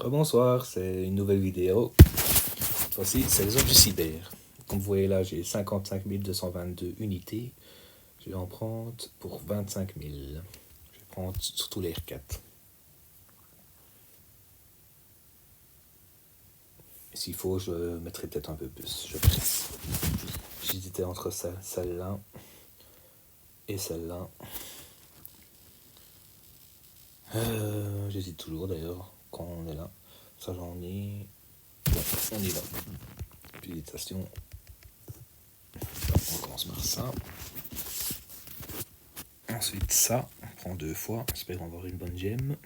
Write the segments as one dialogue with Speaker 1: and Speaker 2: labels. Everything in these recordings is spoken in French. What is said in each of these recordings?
Speaker 1: Rebonsoir, c'est une nouvelle vidéo. Cette fois-ci, c'est les objets cyber. Comme vous voyez là, j'ai 55 222 unités. Je vais en prendre pour 25 000. Je vais prendre surtout les R4. S'il faut, je mettrai peut-être un peu plus. Je presse. J'hésitais entre celle-là et celle-là. J'hésite toujours d'ailleurs quand on est là. Ça, j'en ai. Bon, on y va. Plus d'hésitation. On commence par ça. Ensuite ça, on prend deux fois, j'espère avoir une bonne gemme.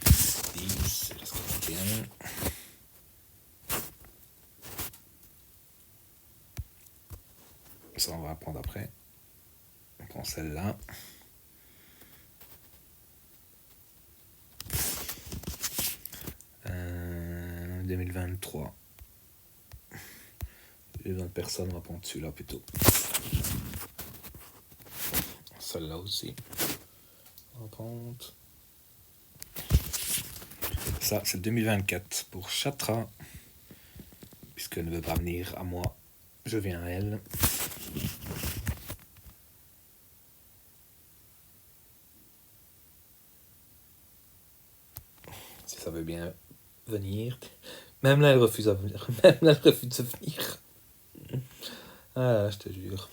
Speaker 1: 10, il reste 41. Ça on va prendre après. On prend celle-là. Euh, 2023. 20 personnes, on va prendre celui-là plutôt. Celle-là aussi. On va prendre. Ça, c'est le 2024 pour Chatra. Puisqu'elle ne veut pas venir à moi, je viens à elle. Si ça veut bien venir. Même là, elle refuse à venir. Même là, elle refuse de venir. Ah, je te jure.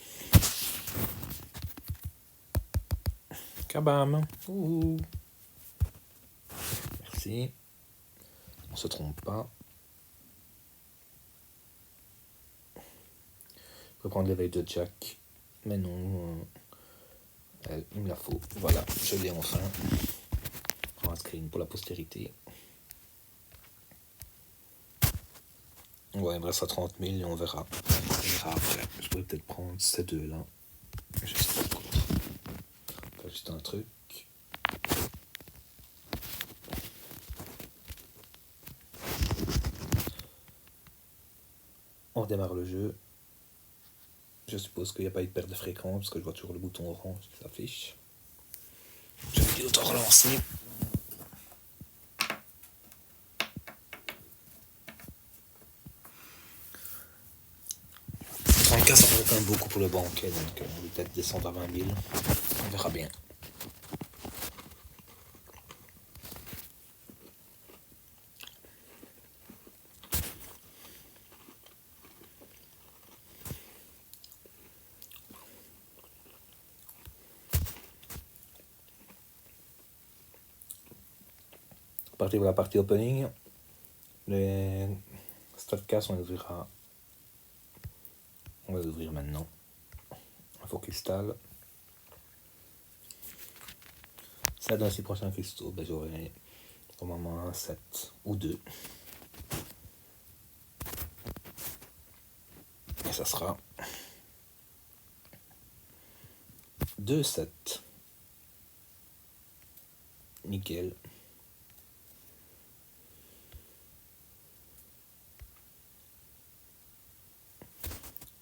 Speaker 1: Kabam. Ouh. Merci. On se trompe pas. Je peux prendre l'éveil de Jack. Mais non. Il me la faut. Voilà, je l'ai enfin. Je prends un screen pour la postérité. Ouais, il me reste à 30 000 et on verra. On verra après. Je pourrais peut-être prendre ces deux-là. Je sais pas trop. Pas juste un truc. On redémarre le jeu. Je suppose qu'il n'y a pas eu de perte de fréquence parce que je vois toujours le bouton orange qui s'affiche. Je vais auto-relancer. En cas, ça ferait quand même beaucoup pour le banquet, donc on va peut-être descendre à 20 000. On verra bien. Partir pour la partie opening. Les Stratcast, on les ouvrira. On va les ouvrir maintenant. Info cristal. Ça, dans les 6 prochains cristaux, ben, j'aurai normalement un 7 ou 2. Et ça sera 2 7. Nickel.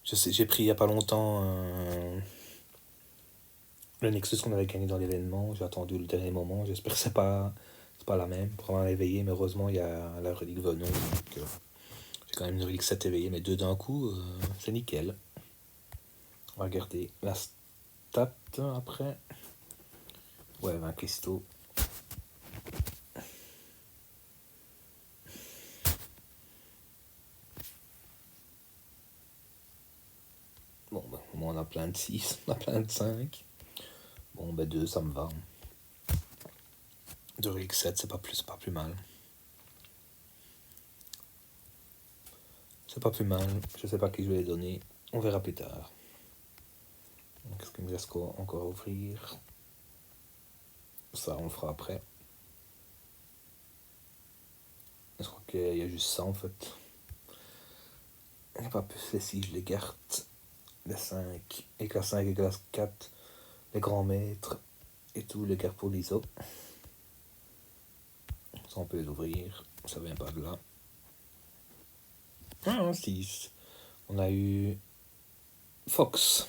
Speaker 1: Je sais, j'ai pris il n'y a pas longtemps le Nexus qu'on avait gagné dans l'événement. J'ai attendu le dernier moment. J'espère que c'est pas la même. Pour avoir éveillé, mais heureusement, il y a la relique Venom. Donc, j'ai quand même une relique 7 éveillée, mais 2 d'un coup, c'est nickel. On va regarder la stat après. Ouais, 20 cristaux. Bon, ben, au moins on a plein de 6, on a plein de 5. Bon, ben 2, ça me va. 2 reliques 7, c'est pas plus mal. C'est pas plus mal. Je sais pas qui je vais les donner. On verra plus tard. Qu'est-ce qu'il me reste encore à ouvrir? Ça, on le fera après. Je crois qu'il y a juste ça en fait. Il n'y a pas plus les 6, je les garde. Les 5, et classe 5 et classe 4, les grands maîtres et tout, les gardes pour l'ISO. Ça, on peut les ouvrir. Ça vient pas de là. Ah, 6. On a eu Fox,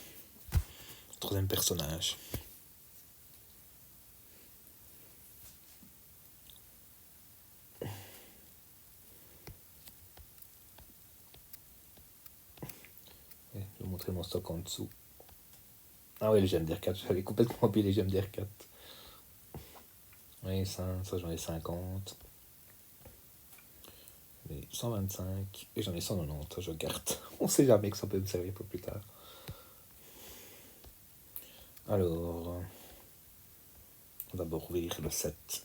Speaker 1: troisième personnage. montrer mon stock en dessous. Ah oui, les gemmes d'R4, j'avais complètement oublié les gemmes d'R4. Oui, ça j'en ai 50. J'en ai 125 et j'en ai 190, ça je garde. On sait jamais que ça peut me servir pour plus tard. Alors, on va d'abord ouvrir le 7.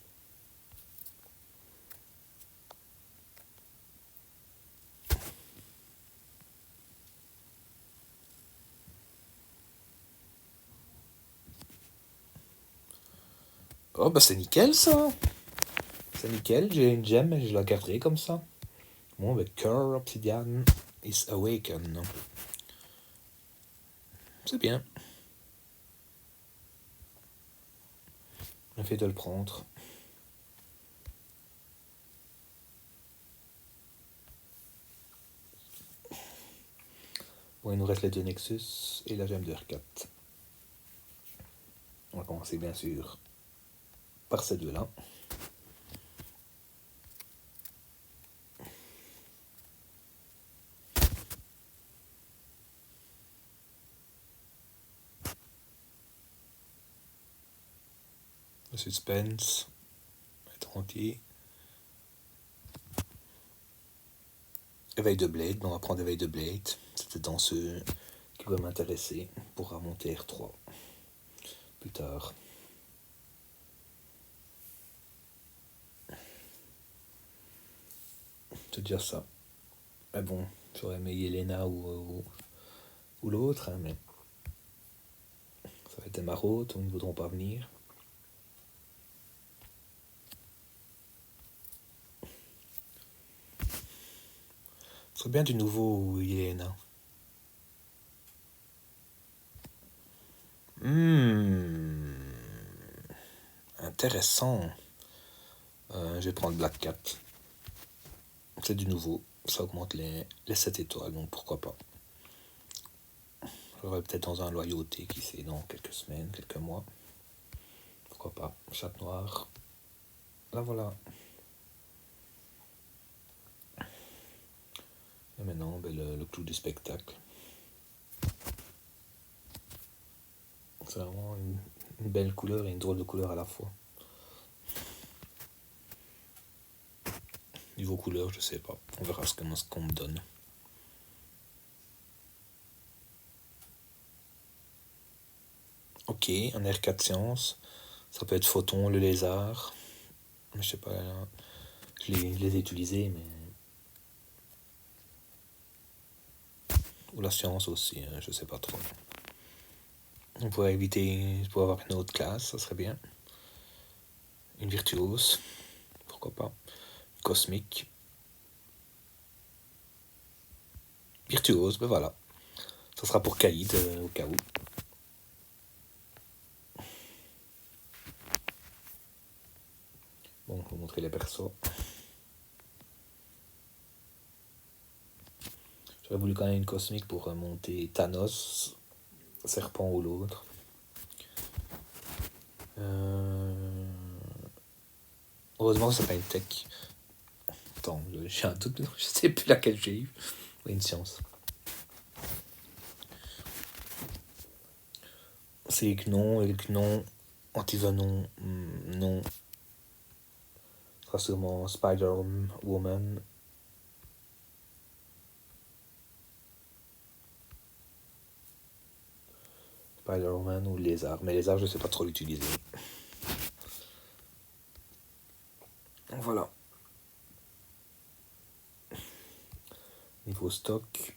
Speaker 1: Oh bah c'est nickel ça. C'est nickel, j'ai une gemme et je la garderai comme ça. Bon, bah Cœur Obsidian is Awaken. C'est bien. Le fait de le prendre. Bon, il nous reste les 2 Nexus et la gemme de R4. On va commencer bien sûr par ces deux-là. Le suspense, être entier. Éveil de Blade, on va prendre Éveil de Blade. C'était dans ceux qui pourraient m'intéresser pour remonter R3 plus tard. C'est déjà ça. Mais bon, j'aurais aimé Yelena ou l'autre, hein, mais ça va être des maraudes, ils ne voudront pas venir. Ce serait bien du nouveau Yelena. Intéressant. Je vais prendre Black Cat. C'est du nouveau. Ça augmente les 7 étoiles, donc pourquoi pas. J'aurai peut-être dans un loyauté, qui sait, dans quelques semaines, quelques mois. Pourquoi pas. Chatte noire. Là voilà. Et maintenant, ben, le clou du spectacle. C'est vraiment une belle couleur et une drôle de couleur à la fois. Niveau couleur, je sais pas. On verra ce qu'on me donne. Ok, un R4 science. Ça peut être Photon, le lézard. Je sais pas. Je les ai utilisés, mais. Ou la science aussi, je sais pas trop. On pourrait éviter pour avoir une autre classe, ça serait bien. Une virtuose, pourquoi pas. Cosmique. Virtuose, ben voilà. Ça sera pour Caïd, au cas où. Bon, je vais vous montrer les persos. J'aurais voulu quand même une cosmique pour monter Thanos, Serpent ou l'autre. Heureusement, c'est pas une tech. Attends, j'ai un doute, je sais plus laquelle j'ai eu. Oui, une science. C'est Gnon, et le Gnon, Antivenom, non. Ce sera sûrement Spider-Woman. Spider-Man ou Lézard. Mais Lézard, je sais pas trop l'utiliser. Voilà. Niveau stock.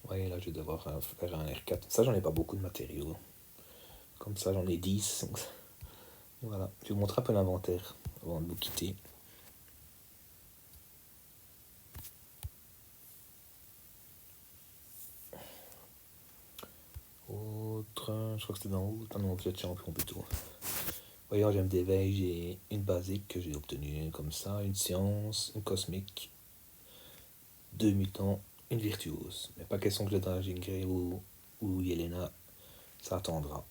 Speaker 1: Ouais, là, je vais devoir faire un R4. Ça, j'en ai pas beaucoup de matériaux. Comme ça, j'en ai 10. Donc voilà. Je vais vous montrer un peu l'inventaire avant de vous quitter. Autre. Je crois que c'était dans haut. Ah non, objet de champion plutôt. Voyons, j'aime d'éveil, j'ai une basique que j'ai obtenue comme ça, une science, une cosmique, 2 mutants, une virtuose. Mais pas question que je donne à Jean Grey ou Yelena, ça attendra.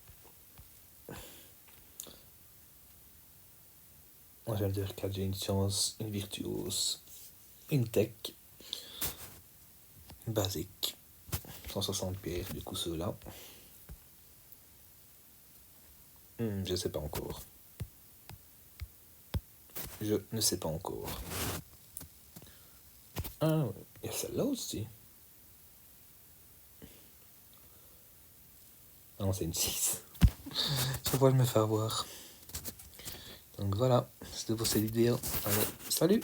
Speaker 1: Moi j'aime dire 4, j'ai une science, une virtuose, une tech, basique. 160 pierres, du coup ceux-là. Je sais pas encore. Je ne sais pas encore. Ah, il y a celle-là aussi. Ah non, c'est une 6. Chaque fois, je me fais avoir. Donc voilà, c'était pour cette vidéo. Allez, salut!